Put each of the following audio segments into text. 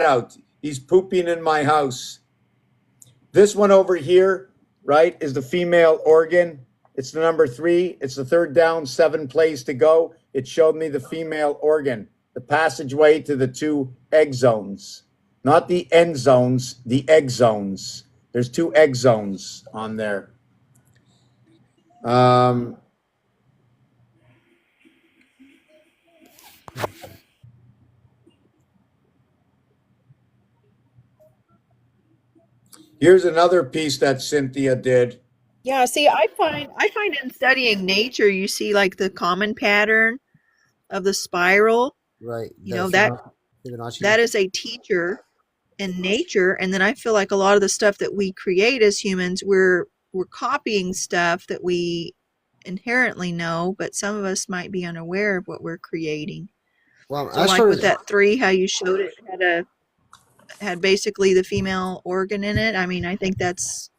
out. He's pooping in my house. This one over here, right, is the female organ. It's the number 3. It's the third down, 7 plays to go. It showed me the female organ, the passageway to the 2 egg zones. Not the end zones, the egg zones. There's 2 egg zones on there. Um, Here's another piece that Cynthia did. Yeah, see, I find in studying nature, you see like the common pattern of the spiral. Right. You The know, that Fibonacci. that is a teacher in nature, and then I feel like a lot of the stuff that we create as humans, we're copying stuff that we inherently know, but some of us might be unaware of what we're creating. Well, So I like with started. that 3, how you showed it had basically the female organ in it. I mean, I think that's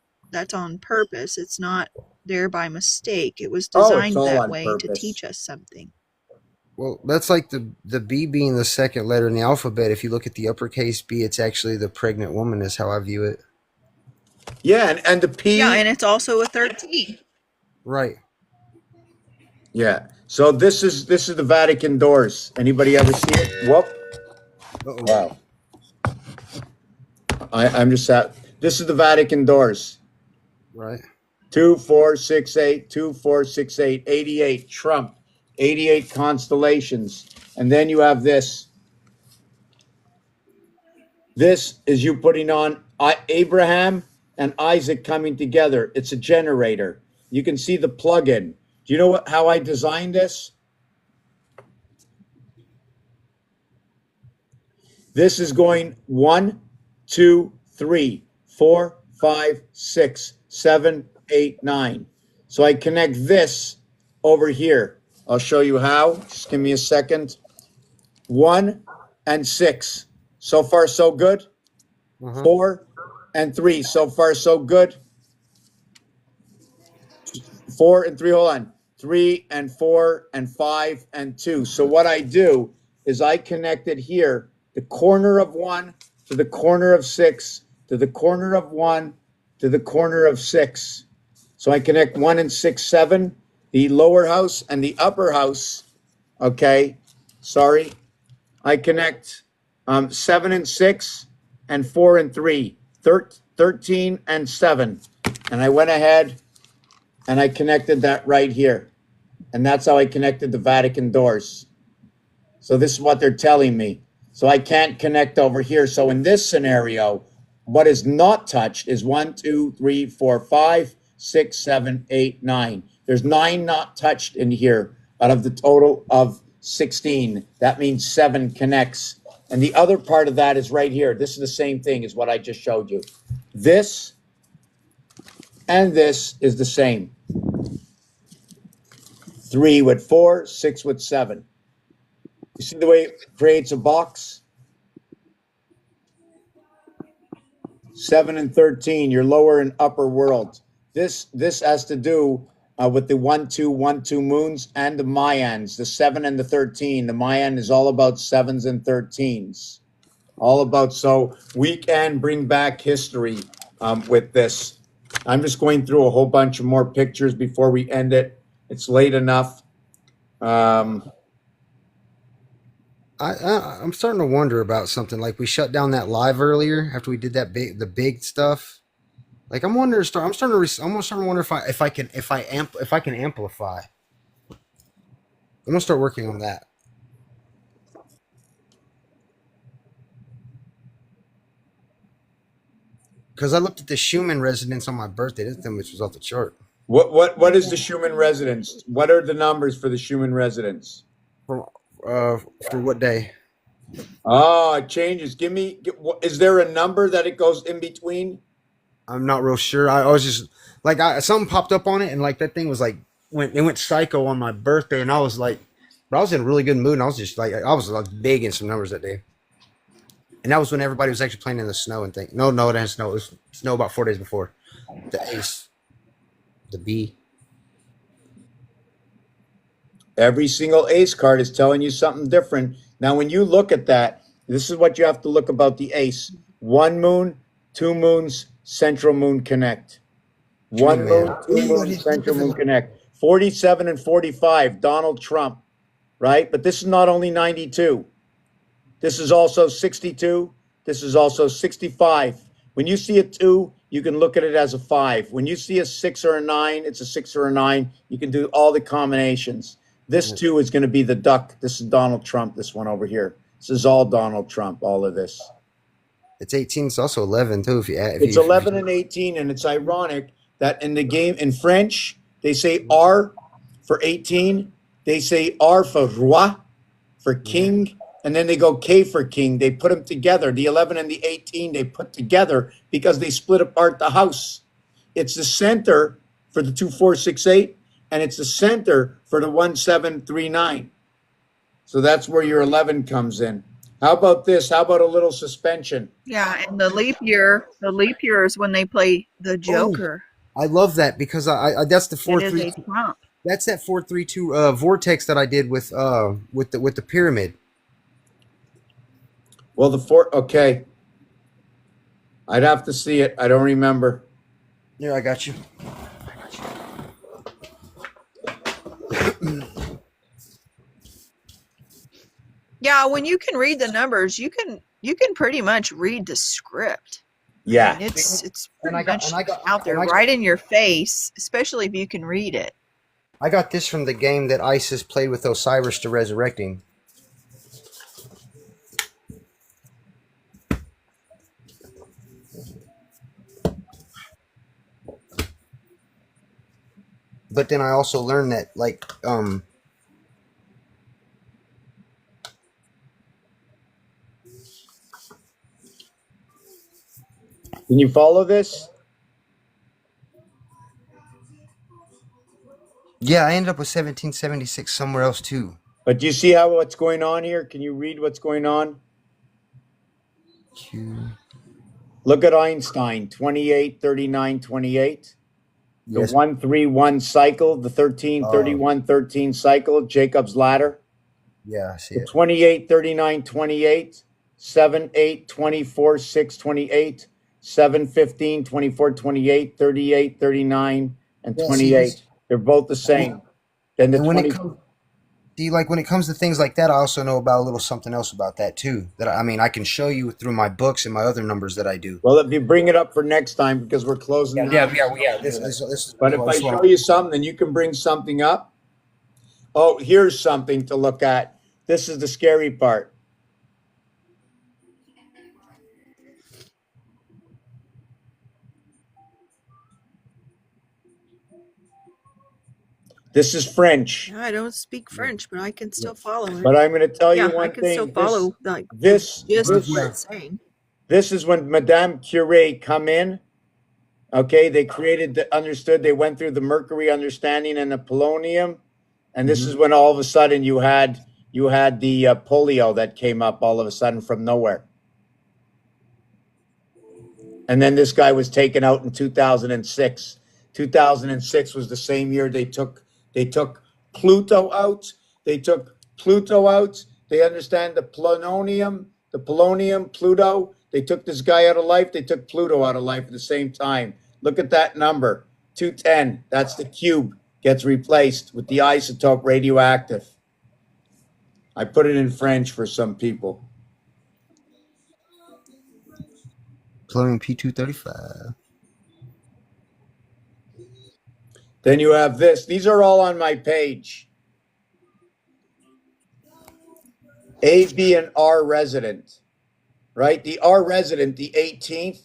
on purpose. It's not there by mistake. It was Oh, it's designed all that on way to purpose. teach us something. Well, that's like the B being the second letter in the alphabet. If you look at the uppercase B, it's actually the pregnant woman. Is how I view it. Yeah, and the Yeah, P. and it's also a 13. Right. Yeah. So this is the Vatican doors. Anybody ever see it? Whoop. Uh-oh. Wow. I'm just at. This is the Vatican doors. Right. 2468, 2468, 88 Trump, 88 constellations, and then you have this. This is you putting on Abraham and Isaac coming together. It's a generator. You can see the plug-in. Do you know how I designed this? This is going 1, 2, 3, 4, 5, 6, 7, 8, 9. So I connect this over here. I'll show you how. Just give me a second. 1 and 6. So far, so good. Uh-huh. 4 and 3. So far, so good. 4 and 3. Hold on. 3 and 4 and 5 and 2. So what I do is I connect it here, the corner of 1 to the corner of 6 to the corner of 1 to the corner of 6. So I connect 1 and 6, 7, the lower house and the upper house. Okay. Sorry. I connect 7 and 6 and 4 and 3, 13 and 7. And I went ahead and I connected that right here. And that's how I connected the Vatican doors. So this is what they're telling me. So I can't connect over here. So in this scenario, what is not touched is 1, 2, 3, 4, 5, 6, 7, 8, 9. There's 9 not touched in here out of the total of 16. That means 7 connects. And the other part of that is right here. This is the same thing as what I just showed you. This and this is the same. 3 with 4, 6 with 7. You see the way it creates a box? 7 and 13, your lower and upper world. This has to do with the 1, 2, 1, 2 moons and the Mayans, the 7 and the 13. The Mayan is all about 7s and 13s. All about, so we can bring back history with this. I'm just going through a whole bunch of more pictures before we end it. It's late enough. I'm starting to wonder about something. Like we shut down that live earlier after we did the big stuff. Like I'm wondering. I'm starting to wonder if I can amplify. I'm gonna start working on that. Because I looked at the Schumann resonance on my birthday. This thing which was off the chart. What is the Schumann resonance? What are the numbers for the Schumann resonance? For for what day? Oh, it changes. Is there a number that it goes in between? I'm not real sure. I was just like something popped up on it, and like that thing was like went psycho on my birthday, and I was like, but I was in a really good mood, and I was just like I was like big in some numbers that day, and that was when everybody was actually playing in the snow and thing. No, it didn't snow. It was snow about 4 days before. The ace, the B. Every single ace card is telling you something different. Now, when you look at that, This is what you have to look about the ace. One moon, two moons, central moon connect. One Man. moon, two moons, central moon connect. 47 and 45, Donald Trump, right? But this is not only 92. This is also 62. This is also 65. When you see a 2, you can look at it as a 5. When you see a 6 or a 9, it's a 6 or a 9. You can do all the combinations. This 2 is going to be the duck. This is Donald Trump, this one over here. This is all Donald Trump, all of this. It's 18. It's also 11 too. If you add, It's 11 and 18, and it's ironic that in the game, in French, they say R for 18. They say R for roi, for king, and then they go K for king. They put them together. The 11 and the 18, they put together because they split apart the house. It's the center for the 2468, and it's the center for the 1739. So that's where your 11 comes in. How about this? How about a little suspension? Yeah, and the leap year is when they play the Joker. I love that because I that's the It is 4-3. a Trump. That's that 4-3-2 vortex that I did with the pyramid. Well, okay. I'd have to see it. I don't remember. Yeah, I got you. Yeah, when you can read the numbers, you can pretty much read the script. Yeah. And it's And pretty I got- much and I got- out there, and I got- right in your face, especially if you can read it. I got this from the game that Isis played with Osiris to Resurrecting. But then I also learned that, like, Can you follow this? yeah, I ended up with 1776 somewhere else too. But do you see what's going on here? Can you read what's going on? Q. Look at Einstein, 28, 39, 28. The Yes. 131 cycle, the 13, 31, 13 cycle, Jacob's ladder. Yeah, I see The it. 28, 39, 28, 7, 8, 24, 6, 28, 7, 15, 24, 28, 38, 39, and Yeah, see, 28. They're both the same. Then the And when 20. it comes, when it comes to things like that, I also know about a little something else about that too. That I can show you through my books and my other numbers that I do. Well, if you bring it up for next time, because we're closing now. This But if I show you something, then you can bring something up. Oh, here's something to look at. This is the scary part. This is French, I don't speak French, but I can still follow it. but I'm going to tell you Yeah, I one can thing. still follow like This just this, what it's saying. this is when Madame Curie come in. Okay, they understood. They went through the Mercury understanding and the polonium, and this is when all of a sudden you had the polio that came up all of a sudden from nowhere. And then this guy was taken out in 2006. 2006 was the same year they took Pluto out. They took Pluto out. They understand the polonium, Pluto. They took this guy out of life. They took Pluto out of life at the same time. Look at that number, 210. That's the cube. Gets replaced with the isotope radioactive. I put it in French for some people. Plurium P235. Then you have this. These are all on my page. A, B, and R resident, right? The R resident, the 18th.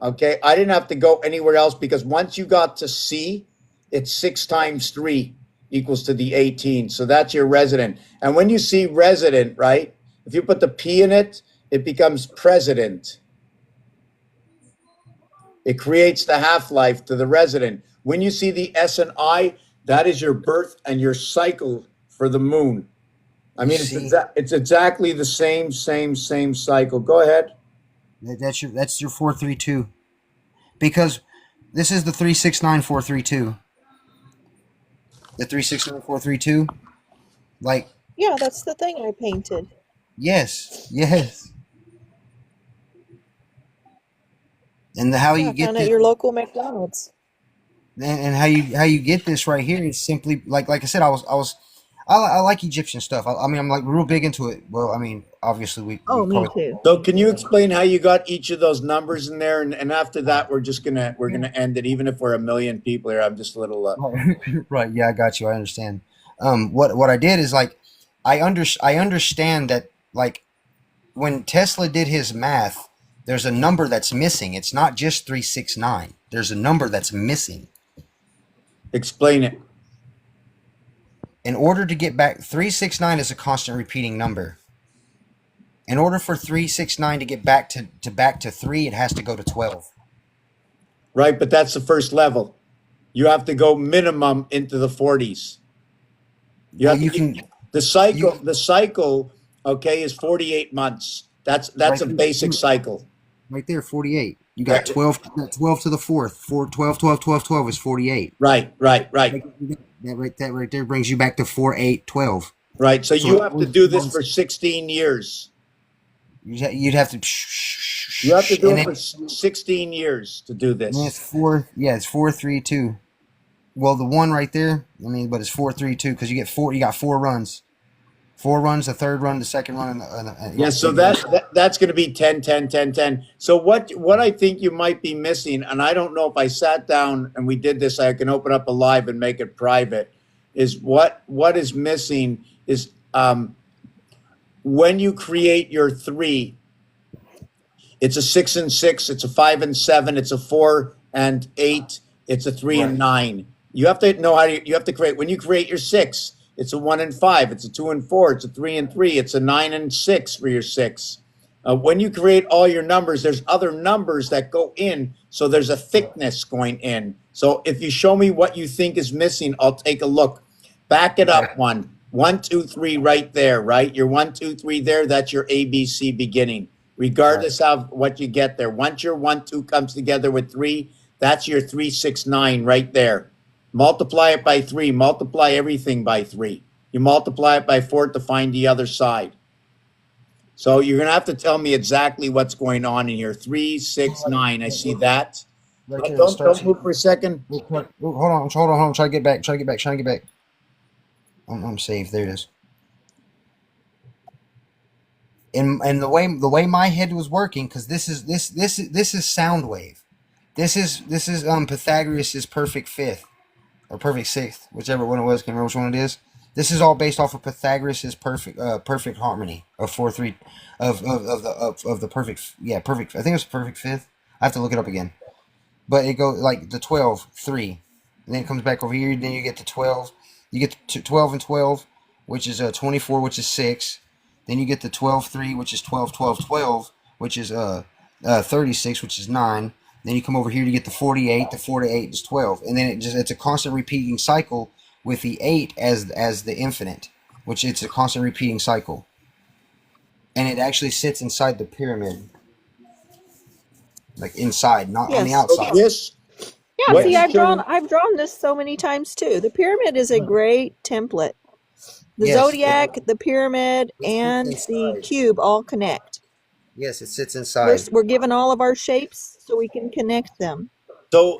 Okay, I didn't have to go anywhere else because once you got to C, it's 6 times 3 equals to the 18. So that's your resident. And when you see resident, right, if you put the P in it, it becomes president. It creates the half-life to the resident. When you see the S and I, that is your birth and your cycle for the moon. I mean, it's exactly the same cycle. Go ahead. That's your 432. Because this is the 369432. The 369432. Like, Yeah, that's the thing I painted. yes. And how Yeah, you I get found at this, your local McDonald's. and how you get this right here is simply like I said. I like Egyptian stuff. I mean, I'm like real big into it. Well, I mean, obviously we Oh, me probably too. So can you explain how you got each of those numbers in there? And after that, we're gonna end it. Even if we're a million people here, I'm just a little. right. Right. Yeah, I got you. I understand. What I did is like I understand that like when Tesla did his math, there's a number that's missing. It's not just 369. There's a number that's missing. Explain it. In order to get back, 369 is a constant repeating number. In order for 369 to get back to 3, it has to go to 12. Right, but that's the first level. You have to go minimum into the 40s. You Well, have to you get can the cycle. you The cycle, okay, is 48 months. That's right a basic cycle. right there 48. You got Right, 12 12 to the fourth. 4 12 12 12 12 is 48. right, right, right. That right there brings you back to 4 8 12. Right. So So you have to do this for 16 years. you'd have to You have to do and it then for 16 years to do and then this. it's 4, yeah, it's 4 3 2. Well, the one right there, I mean, but it's 4 3 2 because you got 4 runs. 4 runs, the third run, the second run, Yeah, so that's going to be 10, 10, 10, 10. So what I think you might be missing, and I don't know if I sat down and we did this, I can open up a live and make it private, is what is missing is when you create your 3, it's a 6 and 6, it's a 5 and 7, it's a 4 and 8, it's a 3 and right. 9. You have to know you have to create, when you create your 6, it's a 1 and 5, it's a 2 and 4, it's a 3 and 3, it's a 9 and 6 for your 6. When you create all your numbers, there's other numbers that go in, so there's a thickness going in. So if you show me what you think is missing, I'll take a look. Back it Okay. up one. 1, 2, 3 right there, right? Your 1, 2, 3 there, that's your ABC beginning. Regardless of what you get there. Once your 1, 2 comes together with 3, that's your 3, 6, 9 right there. Multiply it by 3, multiply everything by 3. You multiply it by 4 to find the other side. So you're going to have to tell me exactly what's going on in here. 3, 6, 9. I see that. Right there, Don't move for a second. Hold on, hold on. Try to get back. Try to get back. I'm safe. There it is. And the way my head was working, because this is sound wave. This is Pythagoras' perfect fifth or perfect sixth, whichever one it was. Can't remember which one it is. This is all based off of Pythagoras' perfect harmony of 4 3 of the perfect, yeah, perfect. I think it's perfect fifth. I have to look it up again. But it goes like the 12 3, and then it comes back over here. Then you get to 12. You get to 12 and 12, which is 24, which is 6. Then you get the 12 3, which is 12 12 12, which is 36, which is 9. Then you come over here to get the 48. The 4 to 8 is 12, and then it's a constant repeating cycle with the 8 as the infinite, which it's a constant repeating cycle, and it actually sits inside the pyramid, like inside, not on the Yes. So outside. this, Yeah, what see, you I've drawn this so many times too. The pyramid is a great template. The Yes, zodiac, the pyramid, and the cube all connect. yes, it sits We're inside. we're given all of our shapes so we can connect them.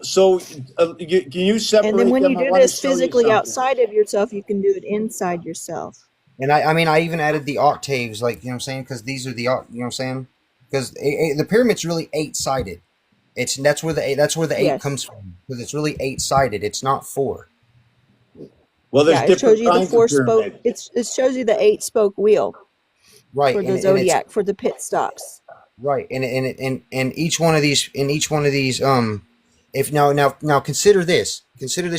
so can you And then separate when them? you I do want to this show you physically something. outside of yourself, you can do it inside yourself. And I mean, I even added the octaves, like, you know what I'm saying? Because these are the, you know what I'm saying? Because the pyramid's really 8-sided. That's where the 8 Yes. comes from, because it's really 8-sided. It's not 4. Well, there's Yeah, it shows different you the kinds of 4-spoke. pyramid. It shows you the 8-spoke wheel Right, for the and it's zodiac for the pit stops. right, and each one of these, if now consider this,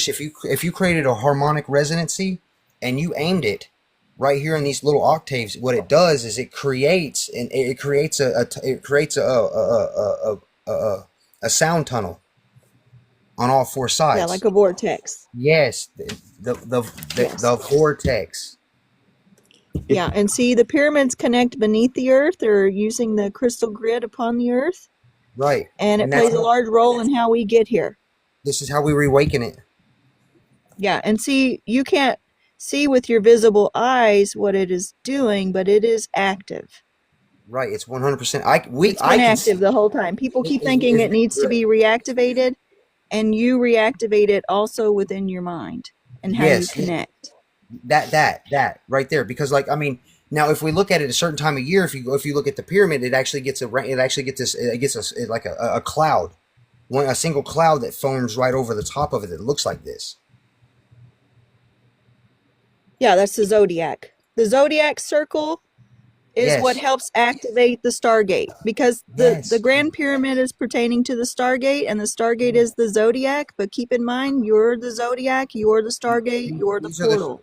if you created a harmonic resonancy and you aimed it right here in these little octaves, what it does is it creates a sound tunnel on all 4 sides. Yeah, like a vortex. Yes, Yes. the vortex. Yeah, and see, the pyramids connect beneath the earth. They're using the crystal grid upon the earth, Right, and it and that's plays a large role in how we get here. this is how we reawaken it. Yeah, and see, you can't see with your visible eyes what it is doing, but it is active. Right. It's 100%. It's been active the whole time. People keep thinking it needs to be reactivated, and you reactivate it also within your mind and how you connect. That right there. Because like, I mean, now if we look at it a certain time of year, if you look at the pyramid, it actually gets like a cloud, a single cloud that forms right over the top of it that looks like this. Yeah, that's the zodiac. The zodiac circle is what helps activate the Stargate, because the Grand Pyramid is pertaining to the Stargate, and the Stargate is the zodiac. But keep in mind, you're the zodiac, you're the Stargate, you're the portal.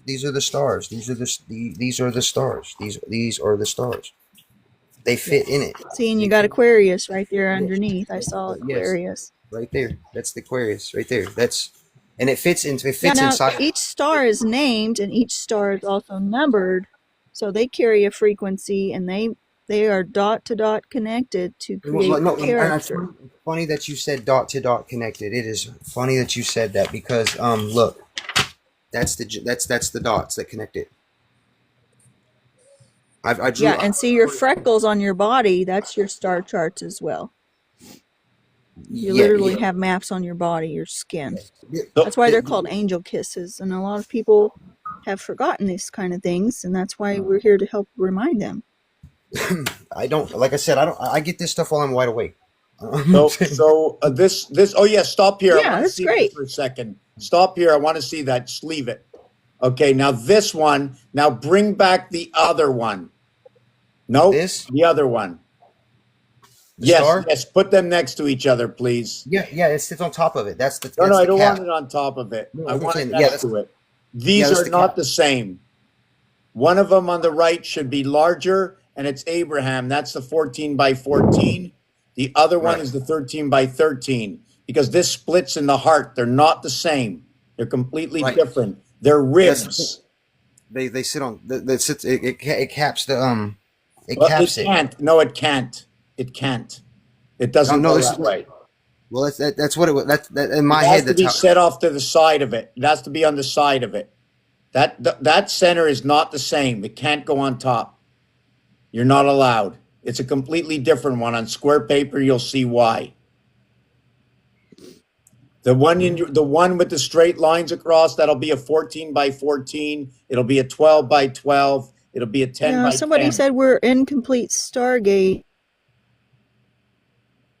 These are the stars. These are the stars. These are the stars. They fit in it. See, and you got Aquarius right there underneath. I saw Aquarius. Right there. That's the Aquarius right there. And it fits now, inside. Each star is named, and each star is also numbered, so they carry a frequency, and they are dot to dot connected to create character. It's funny that you said dot to dot connected. It is funny that you said that, because look, that's the dots that connect it. I drew. Yeah, and see your freckles on your body. That's your star charts as well. You literally have maps on your body, your skin. That's why they're called angel kisses. And a lot of people have forgotten these kind of things, and that's why we're here to help remind them. Like I said, I get this stuff while I'm wide awake. This. Oh yeah, stop here. Yeah, that's great. For a second. Stop here. I want to see that. Just leave it. Okay, now this one. Now bring back the other one. No, the other one. Yes, put them next to each other, please. Yeah, it sits on top of it. That's the. No, I don't want it on top of it. I want it next to it. These are not the same. One of them on the right should be larger, and it's Abraham. That's the 14 by 14. The other one is the 13 by 13, because this splits in the heart. They're not the same. They're completely different. They're ribs. They sit on. It caps the It caps it. Can't. No, it can't. It can't. It doesn't go that way. Well, that's what it was. That in my head. It has to be set off to the side of it. It has to be on the side of it. That center is not the same. It can't go on top. You're not allowed. It's a completely different one. On square paper, you'll see why. The one with the straight lines across, that'll be a 14 by 14. It'll be a 12 by 12. It'll be a 10 by 10. Somebody said we're incomplete Stargate.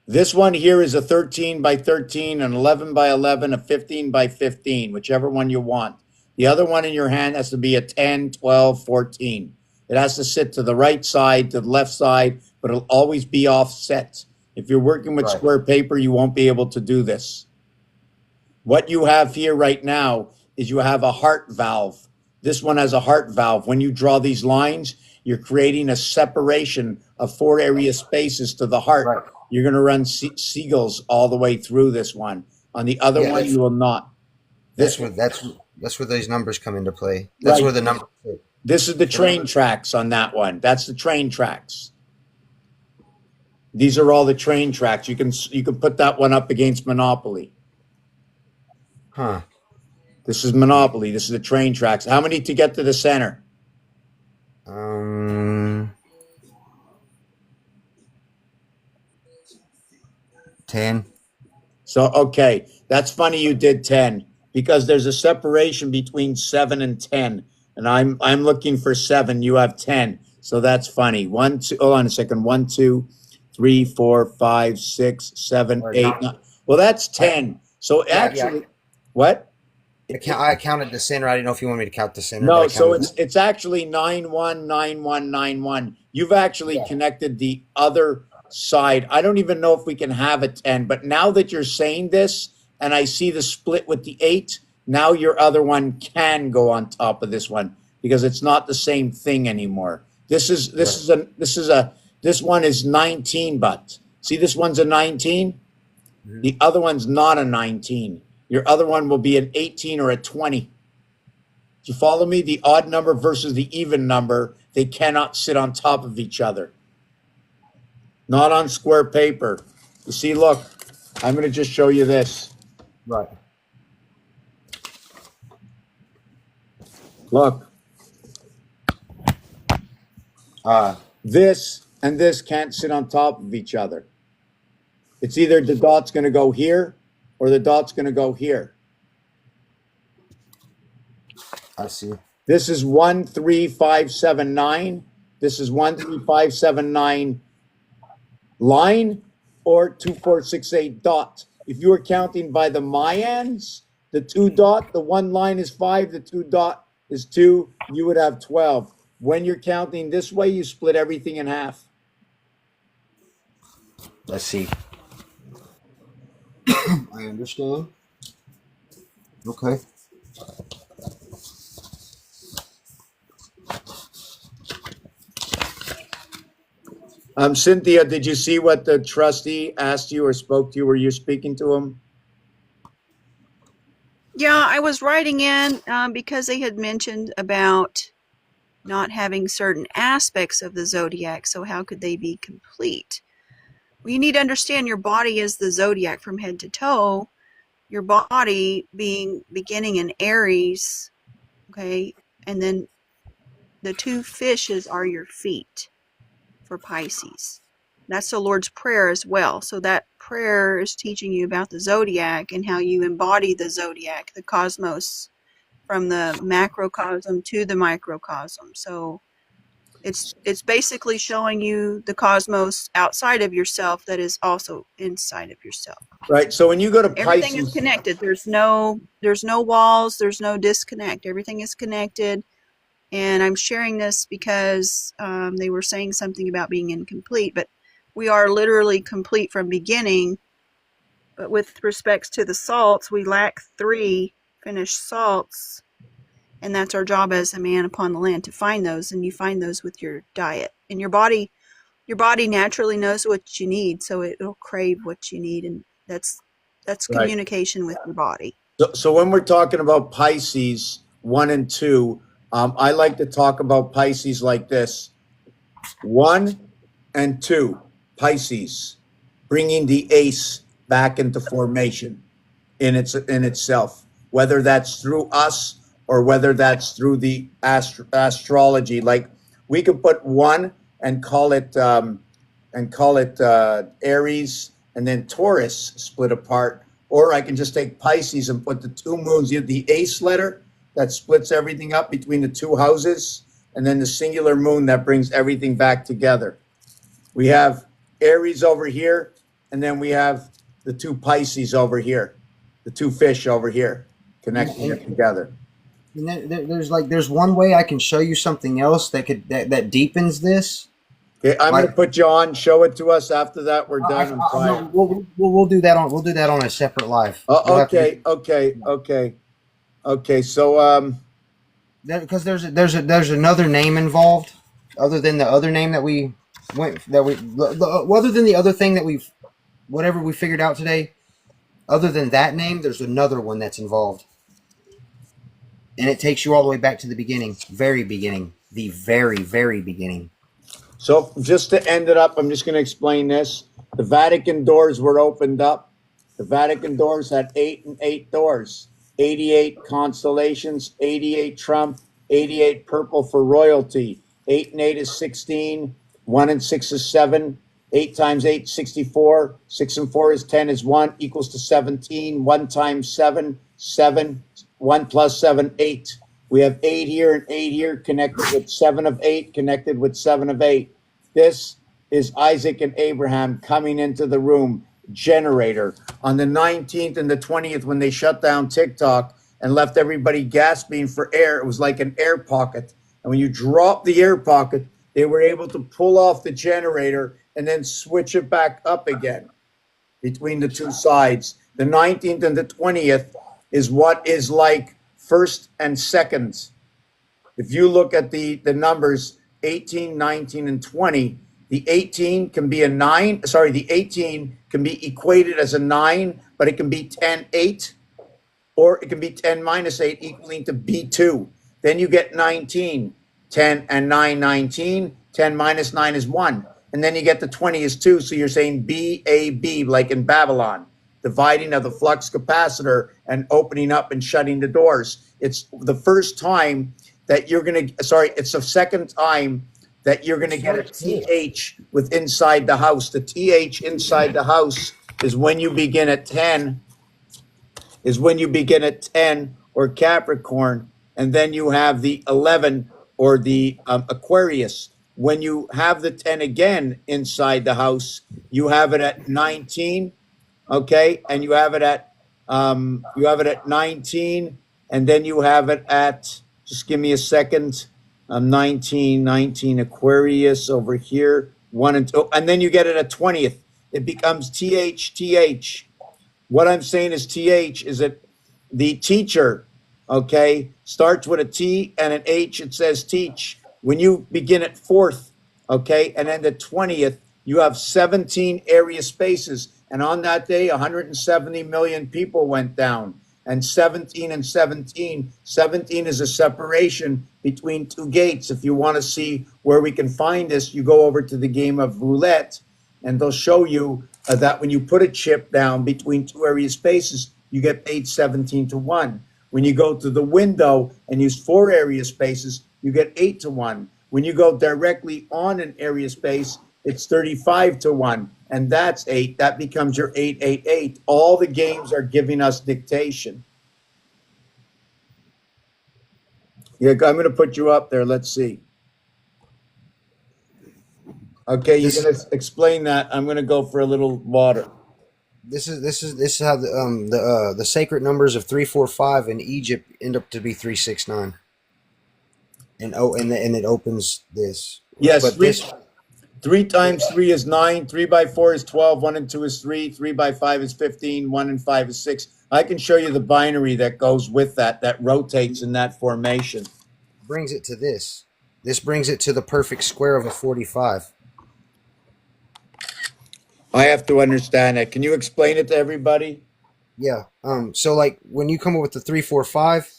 This one here is a 13 by 13, an 11 by 11, a 15 by 15, whichever one you want. The other one in your hand has to be a 10, 12, 14. It has to sit to the right side, to the left side, but it'll always be offset. If you're working with square paper, you won't be able to do this. What you have here right now is you have a heart valve. This one has a heart valve. When you draw these lines, you're creating a separation of 4 area spaces to the heart. Right. You're going to run seagulls all the way through this one. On the other one, you will not. That's where those numbers come into play. That's where the numbers fit. This is the train tracks on that one. That's the train tracks. These are all the train tracks. You can put that one up against Monopoly. Huh. This is Monopoly. This is the train tracks. How many to get to the center? 10. So, okay. That's funny you did 10, because there's a separation between 7 and 10. And I'm looking for 7. You have 10. So that's funny. 1, 2, hold on a second. 1, 2, 3, 4, 5, 6, 7, 8, 9. Well, that's 10. So actually, what? I counted the center. I didn't know if you wanted me to count the center. No, so it's actually 9, 1, 9, 1, 9, 1. You've actually connected the other side. I don't even know if we can have a 10, but now that you're saying this, and I see the split with the 8, now your other one can go on top of this one, because it's not the same thing anymore. This one is 19, but see, this one's a 19. Mm-hmm. The other one's not a 19. Your other one will be an 18 or a 20. Do you follow me? The odd number versus the even number, they cannot sit on top of each other. Not on square paper. You see, look, I'm going to just show you this. Right. Look. This and this can't sit on top of each other. It's either the dot's going to go here or the dot's going to go here. I see. This is 13579. This is 13579 line or 2468 dot. If you were counting by the Mayans, the 2 dot, the 1 line is 5, the 2 dot is 2, you would have 12. When you're counting this way, you split everything in half. Let's see. I understand. Okay. Cynthia, did you see what the trustee asked you or spoke to you? Were you speaking to him? Yeah, I was writing in because they had mentioned about not having certain aspects of the zodiac. So how could they be complete? Well, you need to understand your body is the zodiac from head to toe. Your body beginning in Aries, okay, and then the 2 fishes are your feet for Pisces. That's the Lord's Prayer as well. So that prayer is teaching you about the zodiac and how you embody the zodiac, the cosmos, from the macrocosm to the microcosm. So it's basically showing you the cosmos outside of yourself that is also inside of yourself. Right. So when you go to Everything Pisces, is connected. There's no walls. There's no disconnect. Everything is connected. And I'm sharing this because they were saying something about being incomplete, but we are literally complete from beginning. But with respects to the salts, we lack 3 finished salts. And that's our job as a man upon the land, to find those. And you find those with your diet. And your body naturally knows what you need, so it'll crave what you need. And that's right. communication with your body. So when we're talking about Pisces 1 and 2, I like to talk about Pisces like this: 1 and 2, Pisces, bringing the ace back into formation in itself, whether that's through us or whether that's through the astrology. Like we could put 1 and call it Aries, and then Taurus split apart, or I can just take Pisces and put the 2 moons, the ace letter that splits everything up between the 2 houses, and then the singular moon that brings everything back together. We have Aries over here, and then we have the 2 Pisces over here, the 2 fish over here, connecting it together. And there's one way I can show you something else that deepens this. Okay, I'm going to put you on. Show it to us. After that, we're done. We'll do that on a separate live. Okay. So because there's another name involved, other than the other name other than the other thing that we figured out today. Other than that name, there's another one that's involved, and it takes you all the way back to the beginning, the very, very beginning. So just to end it up, I'm just going to explain this. The Vatican doors were opened up. The Vatican doors had 8 and 8 doors, 88 constellations, 88 Trump, 88 purple for royalty. 8 and 8 is 16. 1 and 6 is 7. 8 times 8, 64. 6 and 4 is 10 is 1 equals to 17. 1 times 7, 7. 1 plus 7, 8. We have 8 here and 8 here, connected with 7 of 8, connected with 7 of 8. This is Isaac and Abraham coming into the room, generator. On the 19th and the 20th, when they shut down TikTok and left everybody gasping for air, it was like an air pocket. And when you drop the air pocket, they were able to pull off the generator and then switch it back up again between the 2 sides. The 19th and the 20th is what is like first and second. If you look at the numbers 18, 19, and 20, the 18 can be the 18 can be equated as a 9, but it can be 10, 8, or it can be 10 minus 8 equaling to B2. Then you get 19, 10 and 9, 19, 10 minus 9 is 1. And then you get the 20 is 2, so you're saying BAB, like in Babylon. Dividing of the flux capacitor and opening up and shutting the doors. It's the first time that it's the second time that you're going to get a That's cool. TH with inside the house. The TH inside the house is when you begin at 10, or Capricorn, and then you have the 11 or the Aquarius. When you have the 10 again inside the house, you have it at 19, okay, and you have it at 19, and then you have it at, just give me a second, 19 Aquarius over here, and then you get it at 20th. It becomes TH. What I'm saying is TH is that the teacher, okay, starts with a T and an H, it says teach. When you begin at 4th, okay, and then the 20th, you have 17 area spaces. And on that day, 170 million people went down. And 17 and 17 is a separation between two gates. If you want to see where we can find this, you go over to the game of roulette, and they'll show you that when you put a chip down between two area spaces, you get paid 17-1. When you go to the window and use 4 area spaces, you get 8-1. When you go directly on an area space, it's 35-1. And that's 8. That becomes your 888. All the games are giving us dictation. Yeah, I'm going to put you up there. Let's see. Okay, you're going to explain that. I'm going to go for a little water. This is how the sacred numbers of 345 in Egypt end up to be 369. And it opens this. Yes, but this 3 times 3 is 9. 3 by 4 is 12. 1 and 2 is 3. 3 by 5 is 15. 1 and 5 is 6. I can show you the binary that goes with that rotates in that formation. brings it to this. This brings it to the perfect square of a 45. I have to understand that. Can you explain it to everybody? Yeah. So like when you come up with the 345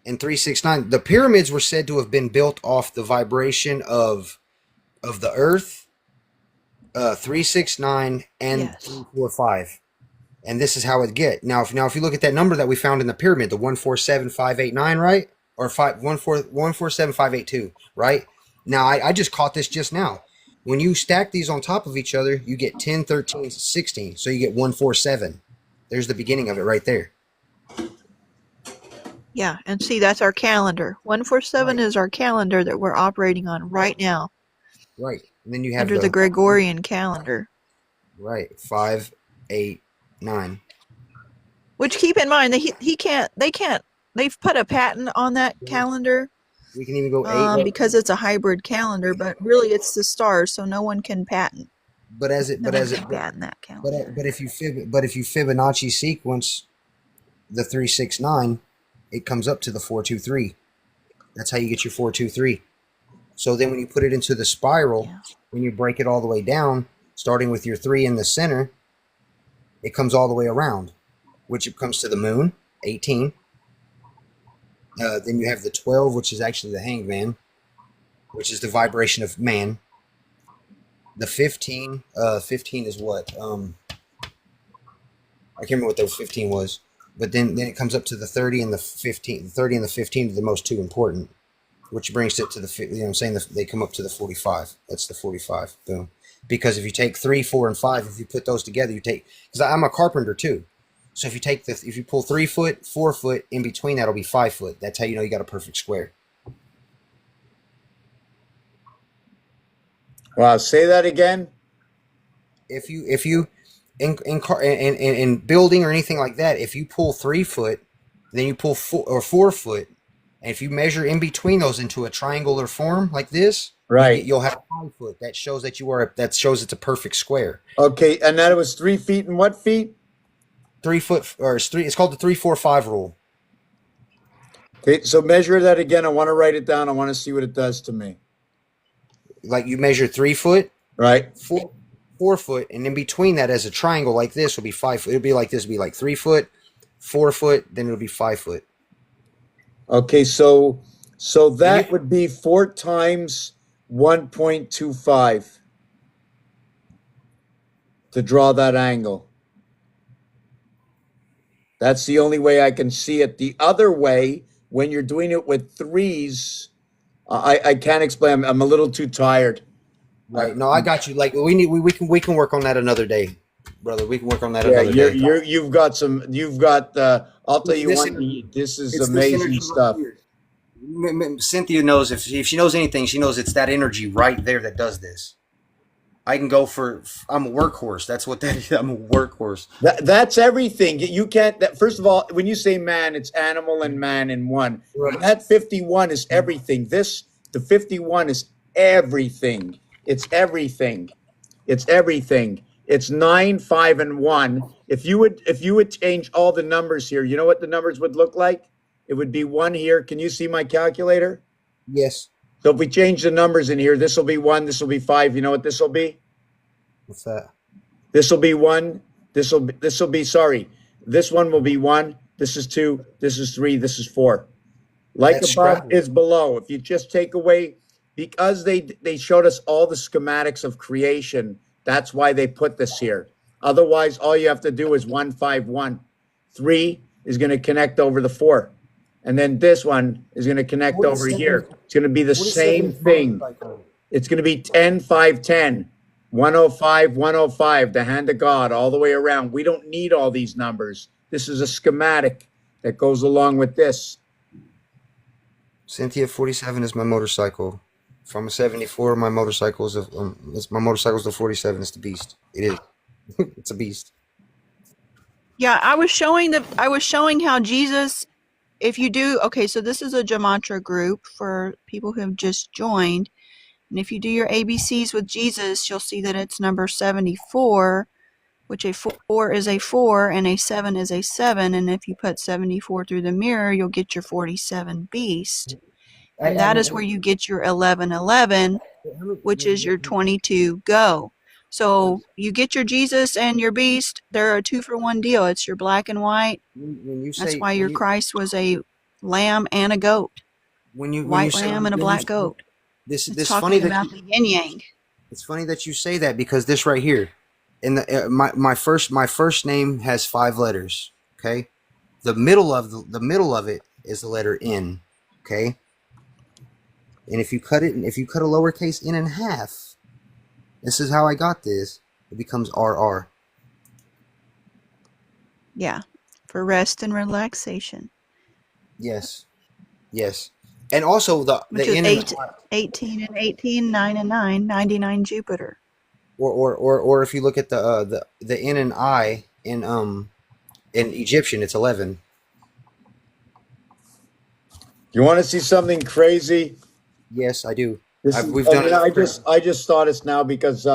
and 369, the pyramids were said to have been built off the vibration of the earth, 369 and Yes. 345. And this is how it get. Now if you look at that number that we found in the pyramid, the 147589, right? Or 147582, right? Now I just caught this just now. When you stack these on top of each other, you get 10, 13, 16. So you get 147. There's the beginning of it right there. Yeah, and see, that's our calendar. 147 Right. is our calendar that we're operating on right now Right. And then you have under the Gregorian calendar. right, 5, 8, 9. Which keep in mind that they've put a patent on that calendar We can even go 8. because it's a hybrid calendar, but really it's the stars, so no one can patent. But as it No one can patent that calendar. but if you Fibonacci sequence the 369, it comes up to the 423. That's how you get your 423. So then when you put it into the spiral, Yeah. when you break it all the way down, starting with your 3 in the center, it comes all the way around, which it comes to the moon, 18. Then you have the 12, which is actually the hanged man, which is the vibration of man. The 15 is what? I can't remember what the 15 was. But then it comes up to the 30 and the 15. The 30 and the 15 are the most two important, which brings it to the, you know what I'm saying? They come up to the 45. That's the 45. Boom. Because if you take 3, 4, and 5, if you put those together, because I'm a carpenter too. So if you pull 3 foot, 4 foot, in between that'll be 5 foot. That's how you know you got a perfect square. Wow, say that again. If you in building or anything like that, if you pull 3 foot, then you pull 4 foot, and if you measure in between those into a triangular form like this, Right. you'll have 5 foot. That shows that it's a perfect square. Okay, and that it was 3 feet and what feet? 3 foot or it's 3. It's called the 3-4-5 rule. Okay, so measure that again. I want to write it down. I want to see what it does to me. Like you measure 3 foot, Right. 4 foot, and in between that, as a triangle like this, will be 5 foot. It'll be like this. It'll be like 3 foot, 4 foot, then it'll be 5 foot. Okay, so that would be 4 times 1.25 to draw that angle. That's the only way I can see it. The other way, when you're doing it with threes, I can't explain. I'm a little too tired. Right. No, I got you. Like we can work on that another day, brother. We can work on that Yeah, another day. you've got some. You've got. I'll tell you This one. This is it's this amazing energy right stuff. here. Cynthia knows if she knows anything, she knows it's that energy right there that does this. I can go for. I'm a workhorse. That's what that is. I'm a workhorse. That's everything. You can't. First of all, when you say man, it's animal and man in one. Right. That 51 is everything. The 51 is everything. It's everything. It's everything. It's 9, 5, and 1. If you would change all the numbers here, you know what the numbers would look like? It would be 1 here. Can you see my calculator? Yes. So if we change the numbers in here, this will be 1, this will be 5. You know what this will be? What's that? This will be 1. This will be sorry. This one will be 1. This is 2. This is 3. This is 4. Like That's above scrap. is below. If you just take away, because they showed us all the schematics of creation, that's why they put this here. Otherwise, all you have to do is 1, 5, 1. 3 is going to connect over the 4. And then this one is going to connect over here. It's going to be the same thing. It's going to be 10, 5, 10. 105, 105, the hand of God, all the way around. We don't need all these numbers. This is a schematic that goes along with this. Cynthia 47 is my motorcycle. If I'm a 74, my motorcycle is my motorcycle's the 47. It's the beast. It is. It's a beast. Yeah, I was showing how Jesus, if you do, okay, so this is a Gematria group for people who have just joined. And if you do your ABCs with Jesus, you'll see that it's number 74, which a 4 is a 4 and a 7 is a 7. And if you put 74 through the mirror, you'll get your 47 beast. And that is where you get your 1111, which is your 22 go. So you get your Jesus and your beast. They're a 2-for-1 deal. It's your black and white. That's why your Christ was a lamb and a goat. White lamb and a black goat. This It's funny talking about the yin yang. It's funny that you say that because this right here, in the my first name has 5 letters. Okay, the middle of it is the letter N. Okay, and if you cut a lowercase n in half, this is how I got this. It becomes RR. Yeah, for rest and relaxation. Yes, yes. And also which is 18 and 18, 9 and 9, 99 Jupiter. Or if you look at the N and I in Egyptian, it's 11. You want to see something crazy? Yes, I do. We've done it. I just thought it's now because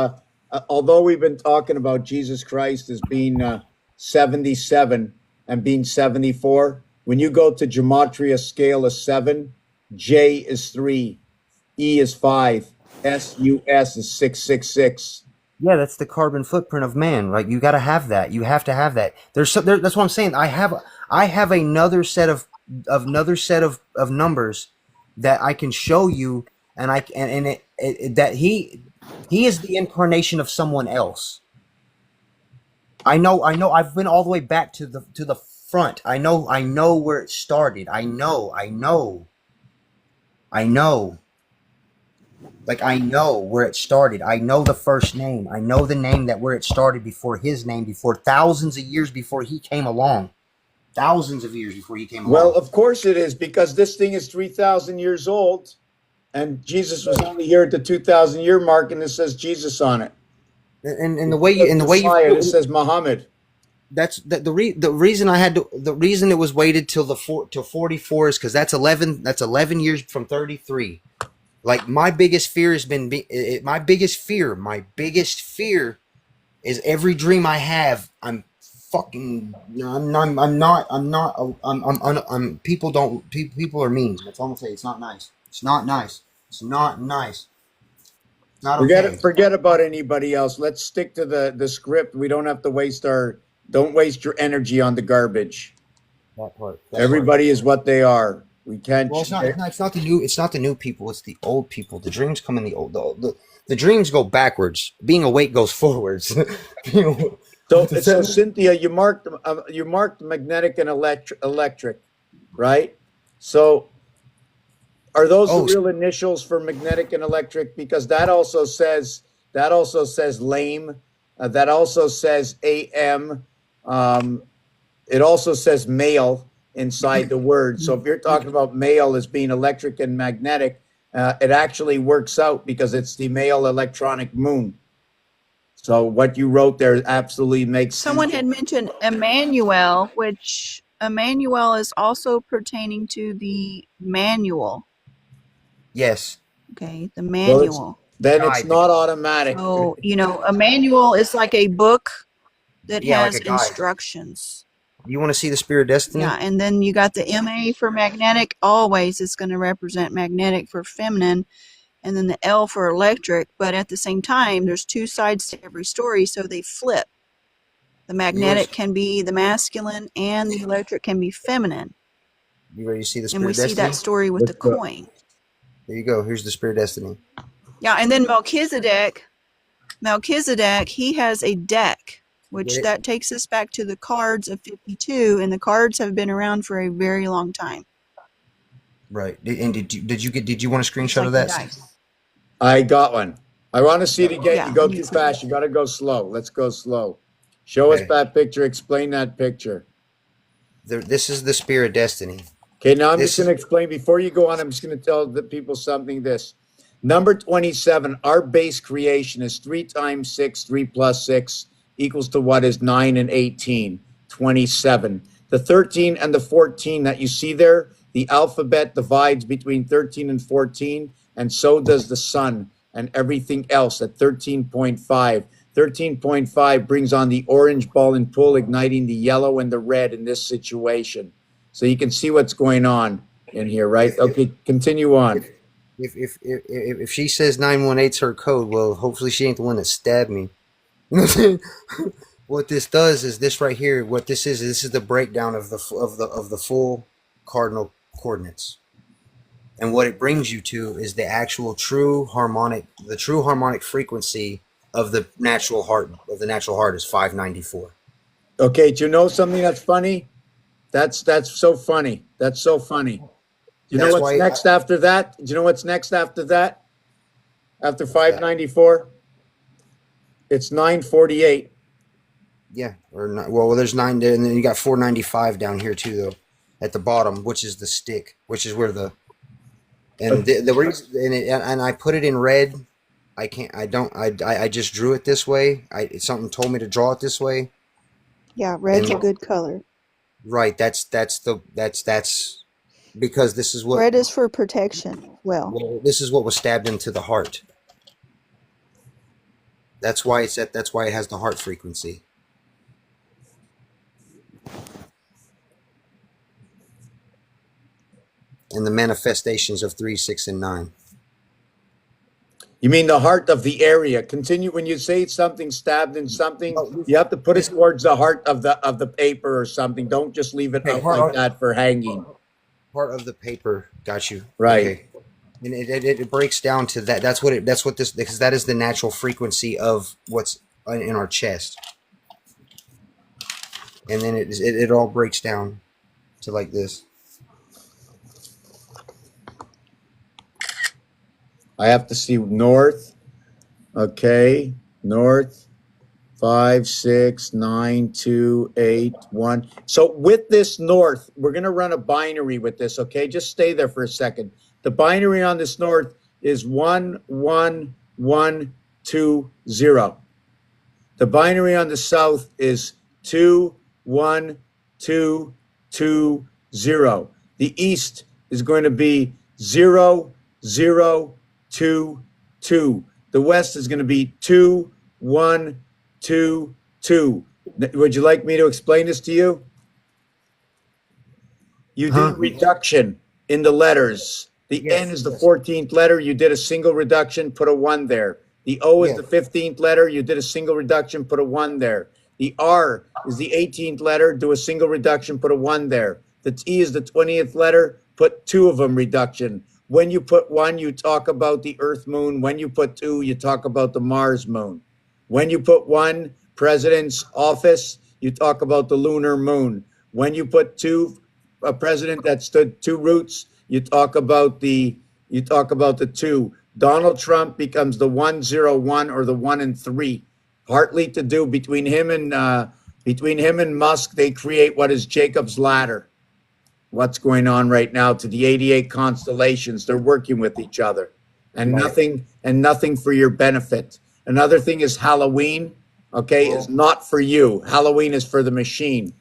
although we've been talking about Jesus Christ as being 77 and being 74, when you go to Gematria scale of 7, J is 3, E is 5, SUS is 666. Yeah, that's the carbon footprint of man. Like you got to have that. You have to have that. That's what I'm saying. I have another set of numbers that I can show you, and that he is the incarnation of someone else. I know. I've been all the way back to the front. I know where it started. I know. Like I know where it started. I know the first name. I know the name where it started before his name, before thousands of years before he came along. Thousands of years before he came along. Well, of course it is, because this thing is 3,000 years old, and Jesus was only here at the 2,000 year mark, and it says Jesus on it. And the way it says Muhammad. That's the reason it was waited till 44 is because that's 11 years from 33. Like my biggest fear is every dream I have. People are mean. That's all I'm gonna say. It's not nice. It's not nice. It's not nice. It's not okay. Forget about anybody else. Let's stick to the script. We don't have to don't waste your energy on the garbage. That part. Everybody is what they are. We can't. Well, it's not the new. It's not the new people. It's the old people. The dreams come in the old. The dreams go backwards. Being awake goes forwards. So Cynthia, you marked magnetic and electric, right? So Are those the Oh, real initials for magnetic and electric? Because that also says lame. That also says AM. Um, it also says male inside the word. So if you're talking about male as being electric and magnetic, it actually works out because it's the male electronic moon. So what you wrote there absolutely makes sense. Someone had mentioned Emmanuel, which Emmanuel is also pertaining to the manual. yes. Okay, the Well, manual. then it's Guide. not automatic. So, a manual is like a book that Yeah, like has a guide. instructions. You want to see the Spirit of Destiny? Yeah, and then you got the MA for magnetic, always is going to represent magnetic for feminine, and then the L for electric. But at the same time, there's two sides to every story, so they flip. The magnetic can be the masculine, and the electric can be feminine. You ready to see the And Spirit we of see Destiny? that story with the Let's go. coin. There you go. Here's the Spirit of Destiny. Yeah, and then Melchizedek, he has a deck, which Get it? that takes us back to the cards of 52, and the cards have been around for a very long time. Right. And did you want a It's screenshot of like the that? dice. I got one. I want to see it again. Yeah, You go me too too. fast. You got to go slow. Let's go slow. Show us Okay. that picture. Explain that picture. This is the Spirit of Destiny. Okay, now I'm This just going to explain. Before you go on, I'm just going to tell the people something. This number 27, our base creation is 3 times 6, 3 plus 6 equals to what is 9 and 18, 27. The 13 and the 14 that you see there, the alphabet divides between 13 and 14, and so does the sun and everything else at 13.5. 13.5 brings on the orange ball and pull, igniting the yellow and the red in this situation. So you can see what's going on in here, right? Okay, continue on. If she says 918's her code, well, hopefully she ain't the one that stabbed me. You know what I'm saying? What this does is this right here. What this is the breakdown of the full cardinal coordinates. And what it brings you to is the actual true harmonic frequency of the natural heart is 594. Okay, do you know something that's funny? That's so funny. That's so funny. Do you know That's what's why next after that? Do you know what's next after that? After 594? It's 948. Yeah, or not, well, there's 9 there, and then you got 495 down here too, though, at the bottom, which is the stick, which is where the reason, and I put it in red. I just drew it this way. Something told me to draw it this way. Yeah, red's And- a good color. Right. That's because this is what Red is for protection. well, this is what was stabbed into the heart. That's why that's why it has the heart frequency. And the manifestations of 3, 6, and 9. You mean the heart of the area. Continue when you say something stabbed in something, you have to put it towards the heart of the paper or something. Don't just leave it Okay, up heart- like that for hanging. Part of the paper. Got you. Right. Okay. And it breaks down to that. That's what this, because that is the natural frequency of what's in our chest. And then it all breaks down to like this. I have to see north. Okay, north. 5, 6, 9, 2, 8, 1. So with this north, we're going to run a binary with this, okay? Just stay there for a second. The binary on this north is 1, 1, 1, 2, 0. The binary on the south is 2, 1, 2, 2, 0. The east is going to be 0, 0, 2, 2. The west is going to be 2, 1, 2, 2. Would you like me to explain this to you? You Huh? do reduction in the letters. The Yes, N is the yes. 14th letter. You did a single reduction, put a 1 there. The O is Yes. the 15th letter. You did a single reduction, put a 1 there. The R is the 18th letter. Do a single reduction, put a 1 there. The T is the 20th letter. Put 2 of them reduction. When you put 1, you talk about the Earth moon. When you put 2, you talk about the Mars moon. When you put 1, president's office, you talk about the lunar moon. When you put 2, a president that stood 2 roots, You talk about the 2. Donald Trump becomes the 101 or the 1 and 3. Partly to do between him and Musk, they create what is Jacob's ladder. What's going on right now to the 88 constellations? They're working with each other, and Right. nothing for your benefit. Another thing is Halloween. Okay, is not for you. Halloween is for the machine.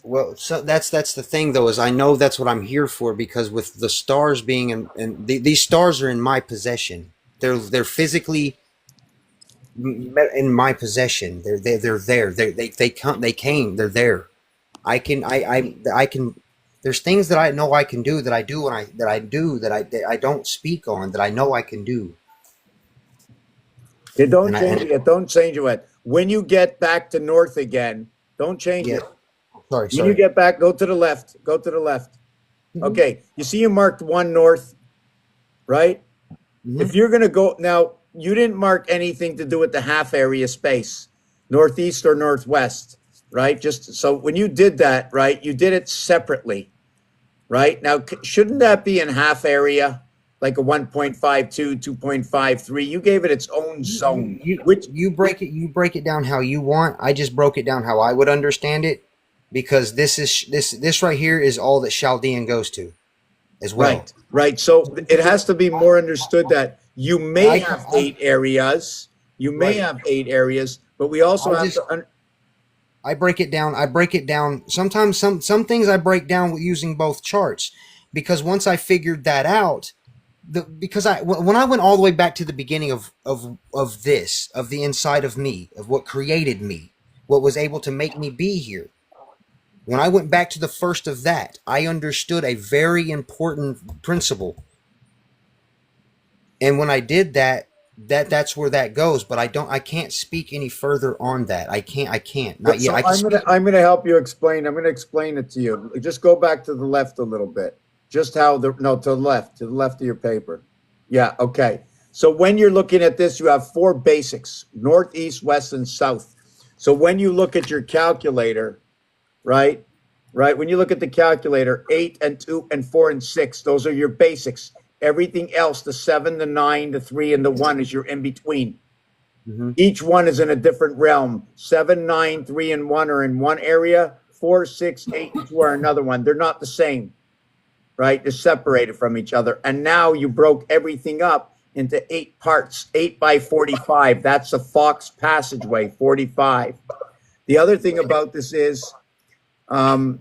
Well, so that's the thing though, is I know that's what I'm here for, because with the stars being these stars are in my possession. They're physically in my possession. They're there. They come. They came. They're there. I can. There's things that I know I can do, that I do, and I don't speak on, that I know I can do. You don't And I change and it. Don't change it. When you get back to north again, don't change yeah. it. Sorry. When you Sorry. get back, go to the left. Go to the left. Okay. You see, you marked 1 north, right? Mhm. If you're going to go now, you didn't mark anything to do with the half area space, northeast or northwest, right? Just so when you did that, right, you did it separately, right? Now, shouldn't that be in half area, like a 1.52, 2.53? You gave it its own zone, which You break it down how you want. I just broke it down how I would understand it, because this right here is all that Chaldean goes to as well. right, right. So it has to be more understood that you may have I 8 areas. You may right. have 8 areas, but we also I have just to. I break it down. I break it down. Sometimes some things I break down with using both charts, because once I figured that out, because when I went all the way back to the beginning of this, of the inside of me, of what created me, what was able to make me be here. When I went back to the first of that, I understood a very important principle. And when I did that, that's where that goes. But I can't speak any further on that. I can't, not yet. So I can speak. I'm gonna help you explain. I'm gonna explain it to you. Just go back to the left a little bit. Just how the no to the left of your paper. Yeah, okay. So when you're looking at this, you have 4 basics: north, east, west, and south. So when you look at your calculator, right? Right? When you look at the calculator, 8 and 2 and 4 and 6, those are your basics. Everything else, the 7, the 9, the 3, and the 1 is your in between. Hmm. Each one is in a different realm. 7, 9, 3, and 1 are in one area. 4, 6, 8, and 2 are another one. They're not the same, right? They're separated from each other. And now you broke everything up into 8 parts, 8 by 45. That's a Fox passageway, 45. The other thing about this is um,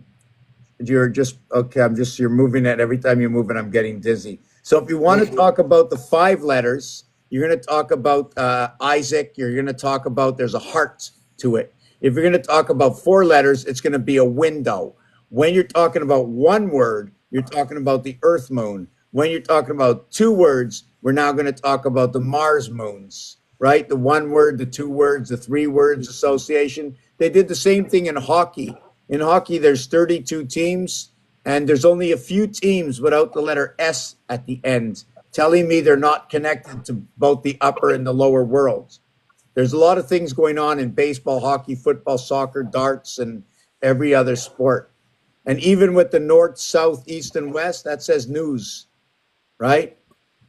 you're just, okay, you're moving it. Every time you move it, I'm getting dizzy. So if you want to talk about the 5 letters, you're going to talk about Isaac. You're going to talk about there's a heart to it. If you're going to talk about 4 letters, it's going to be a window. When you're talking about 1 word, you're talking about the Earth moon. When you're talking about 2 words, we're now going to talk about the Mars moons, right? The 1 word, the 2 words, the 3 words association. They did the same thing in hockey. In hockey, there's 32 teams, and there's only a few teams without the letter S at the end, telling me they're not connected to both the upper and the lower worlds. There's a lot of things going on in baseball, hockey, football, soccer, darts, and every other sport. And even with the north, south, east, and west, that says news, right?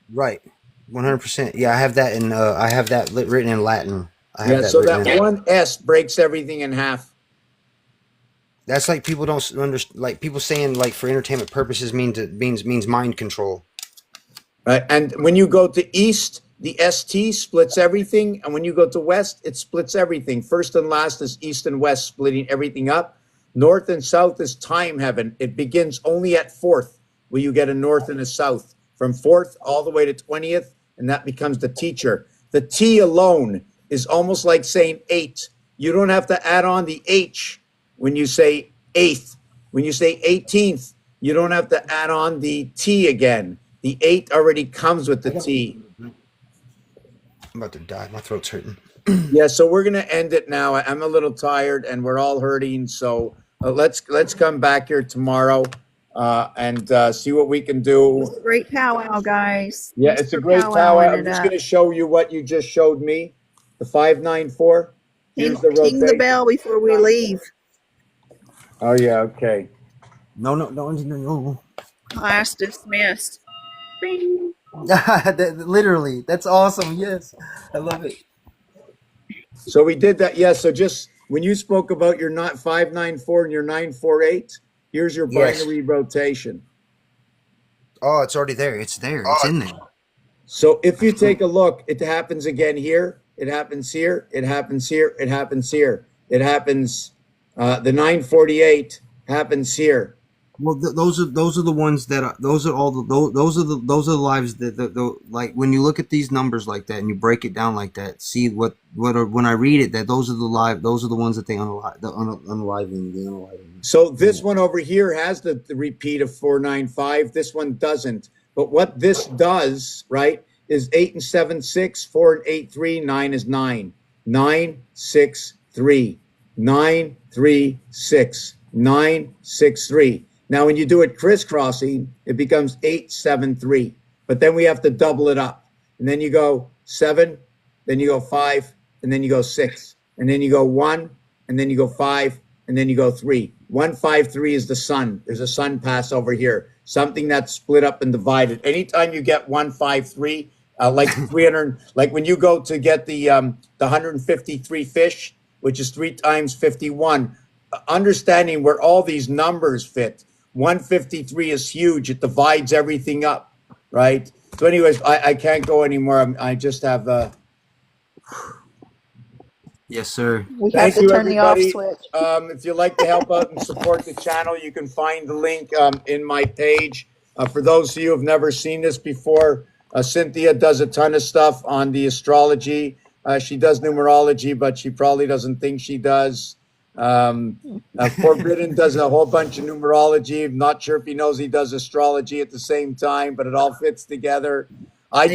Right. 100%. Yeah, I have that I have that written in Latin. I have Yeah, that so written that in. one S breaks everything in half. That's like people don't understand. Like people saying, like, for entertainment purposes means mind control. Right. And when you go to east, the ST splits everything. And when you go to west, it splits everything. First and last is east and west, splitting everything up. North and south is time heaven. It begins only at fourth, where you get a north and a south. From fourth all the way to 20th, and that becomes the teacher. The T alone is almost like saying 8. You don't have to add on the H when you say eighth. When you say 18th, you don't have to add on the T again. The 8 already comes with the T. I'm about to die. My throat's hurting. Yeah, so we're gonna end it now. I'm a little tired, and we're all hurting. So let's come back here tomorrow and see what we can do. Great powwow, guys. Yeah, Thanks it's a for great power. powwowing I'm it just up. gonna show you what you just showed me. The 594. Here's the Ting the rotation. bell before we leave. Oh yeah, okay. No. Class dismissed. Bing. Literally, that's awesome. Yes, I love it. So we did that. Yeah. So just when you spoke about your not 594 and your 948, here's your Yes. binary rotation. Oh, it's already there. It's there. It's in there. So if you take a look, it happens again here. It happens here. It happens here. It happens here. It happens. The 948 happens here. Well, those are the ones that are, those are all the those are the lives that the like when you look at these numbers like that and you break it down like that, see what are when I read it that those are the ones that they unalive the unaliving. So this one over here has the repeat of 495. This one doesn't. But what this does, right, is 8 and 7, 6, 4 and 8, 3, 9 is 9. 9, 6, 3. 9, 3, 6. 9, 6, 3. Now, when you do it crisscrossing, it becomes 8, 7, 3. But then we have to double it up. And then you go 7, then you go 5, and then you go 6. And then you go 1, and then you go 5, and then you go 3. 1, 5, 3 is the sun. There's a sun pass over here. Something that's split up and divided. Anytime you get 1, 5, 3, like 300, like when you go to get the 153 fish, which is 3 times 51, understanding where all these numbers fit. 153 is huge. It divides everything up, right? So anyways, I can't go anymore. I just have Yes, sir. We Thank have to you, turn the off everybody. switch. If you'd like to help out and support the channel, you can find the link in my page. For those of you who have never seen this before, Cynthia does a ton of stuff on the astrology. She does numerology, but she probably doesn't think she does. Forbidden does a whole bunch of numerology. I'm not sure if he knows he does astrology at the same time, but it all fits together. I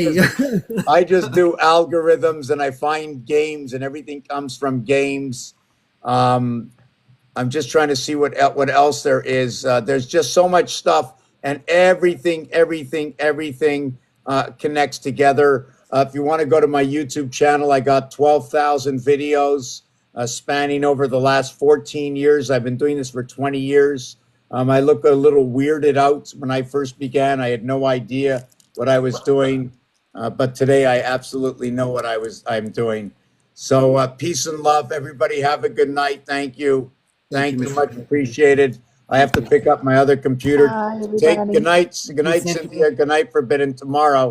just do algorithms and I find games and everything comes from games. I'm just trying to see what else there is. There's just so much stuff and everything connects together. If you want to go to my YouTube channel, I got 12,000 videos spanning over the last 14 years. I've been doing this for 20 years. I look a little weirded out. When I first began, I had no idea what I was doing. But today I absolutely know what I'm doing. So peace and love. Everybody have a good night. Thank you. Thank you. Much appreciated. I have to pick up my other computer. Bye, Take everybody. good night. Good night, Cynthia. Good night, Forbidden tomorrow.